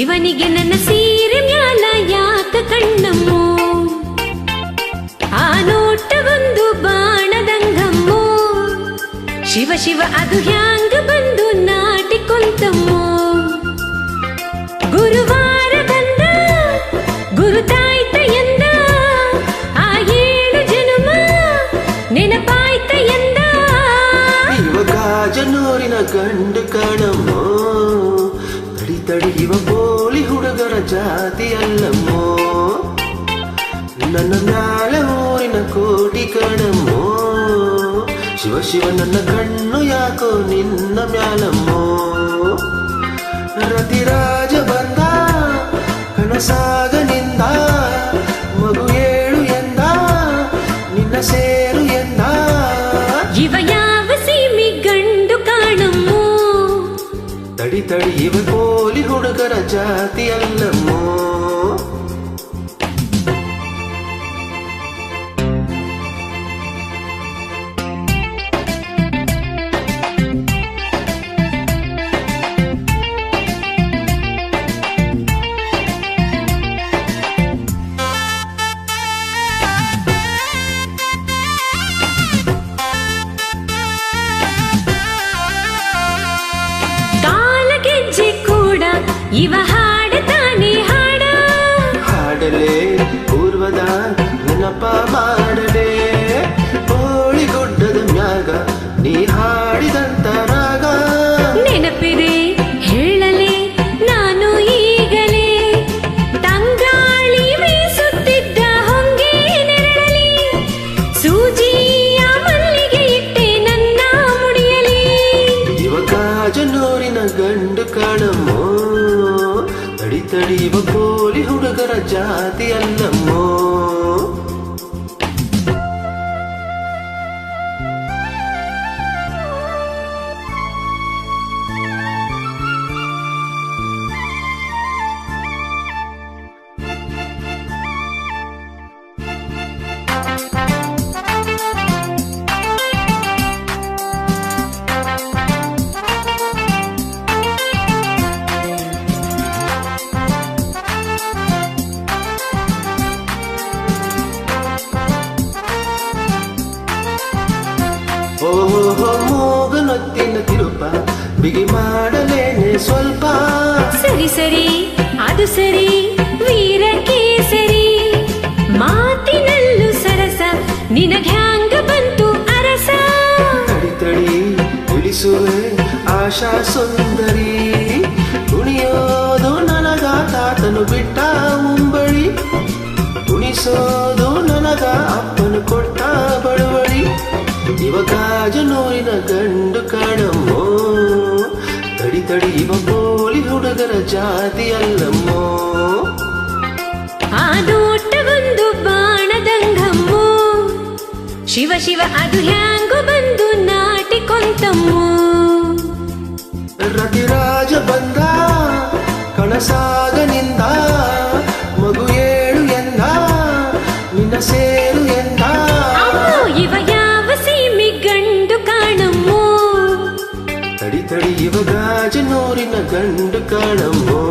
ಇವನಿಗೆ ನನ್ನ ಸೀರೆ ಮ್ಯಾಲ ಯಾಕ ಕಣ್ಣಮ್ಮೋ ಆ ನೋಟ ಒಂದು ಬಾಣದಂಗಮ್ಮೋ ಶಿವ ಶಿವ ಅದು ಹ್ಯಾಂಗ ಬಂದು ನಾಟಿಕೊಂತಮ್ಮೋ ಗುರುವಾರ ಬಂದ ಗುರುತಾಯ್ತ ಎಂದ ಆ 7 ಜನುಮ ನೆನಪಾಯ್ತ ಎಂದ ಇವ ಗಾಜನೂರಿನ ಗಂಡು ಕಾಣಮ್ಮೋ ತಡಿ ತಡಿ ಇವ ಬೋಳಿ ಹುಡುಗರ ಜಾತಿ ಅಲ್ಲಮ್ಮೋ ನನ್ನ ಮ್ಯಾಲೆ ಊರಿನ ಕೋಟಿ ಕಾಣಮ್ಮೋ ಶಿವ ಶಿವ ನನ್ನ ಕಣ್ಣು ಯಾಕೋ ನಿನ್ನ ಮ್ಯಾಲಮ್ಮೋ ರತಿರಾಜ ಬಂದ ಕನಸಾಗ ನಿಂದ ಮಗು ಏಳು ಎಂದ ನಿನ್ನ ಸೇರು ಎಂದ ಇವ ಯಾವ ಸೀಮಿ ಗಂಡು ಕಾಣಮ್ಮೋ ತಡಿ ತಡಿ ಇವ ಬೋಲಿ ಹುಡುಗರ ಜಾತಿ ಅಲ್ಲಮ್ಮೋ ಇವ ಹಾಡತಾನೆ ಹಾಡ ಹಾಡಲೇ ಪೂರ್ವದ ನೆನಪ ಮಾಡಲೇ ಹೋಳಿಗುಡ್ಡದ ಮ್ಯಾಗ ನೀ ಹಾಡಿದಂತ ರಾಗ ನೆನಪಿದೆ ಹೇಳಲೇ ನಾನು ಈಗಲೇ ತಂಗಾಳಿ ಬೀಸುತ್ತಿದ್ದ ಹೊಂಗೆ ನೆರಳಲಿ ಸೂಜಿಯ ಮಲ್ಲಿಗೆ ಇಟ್ಟೆ ನನ್ನ ಮುಡಿಯಲಿ ಇವ ಗಾಜನೂರಿನ ಗಂಡು ಕಾಣಮ್ಮೋ ತಡಿ ತಡಿ ಇವ ಬೋಲಿ ಹುಡುಗರ ಜಾತಿ ಅಲ್ಲಮ್ಮೋ ಓಹೋ ಮೂಗನೊತ್ತಿನ ತಿರುಪ ಬಿಗಿ ಮಾಡಲೇನೆ ಸ್ವಲ್ಪ ಸರಿ ಸರಿ ಅದು ಸರಿ ವೀರ ಕೇಸರಿ ಮಾತಿನಲ್ಲೂ ಸರಸ ನಿನಗ್ಯಾಂಗ ಬಂತು ಅರಸ ತಡಿ ತಡಿ ಉಳಿಸುವೆ ಆಶಾ ಸುಂದರಿ ಕುಣಿಯೋದು ನನಗ ತಾತನು ಬಿಟ್ಟ ಮುಂಬಳಿ ಕುಣಿಸೋದು ನನಗ ಅಪ್ಪನು ಕೊಟ್ಟ ಬಳುವಳಿ ಇವ ಗಾಜನೂರಿನ ಗಂಡು ಕಾಣಮ್ಮೋ ತಡಿ ತಡಿ ಇವ ಬೋಲಿ ಹುಡುಗರ ಜಾತಿ ಅಲ್ಲಮ್ಮೋ ಆ ನೋಟ ಒಂದು ಬಾಣದಂಗಮ್ಮೋ ಶಿವ ಶಿವ ಅದು ಹ್ಯಾಂಗೋ ಬಂದು ನಾಟಿಕೊಂತಮ್ಮೋ ರತಿರಾಜ ಬಂದ ಕನಸಾಗ ನಿಂದ ಮಗು ಏಳು ಎಂದ ನಿನ್ನ ಸೇರು ಎಂದ ಇವ ಯಾವ ಸೀಮಿ ಗಂಡು ಕಾಣಮ್ಮೋ ತಡಿ ತಡಿ ಇವ ಗಾಜನೂರಿನ ಗಂಡು ಕಾಣಮ್ಮೋ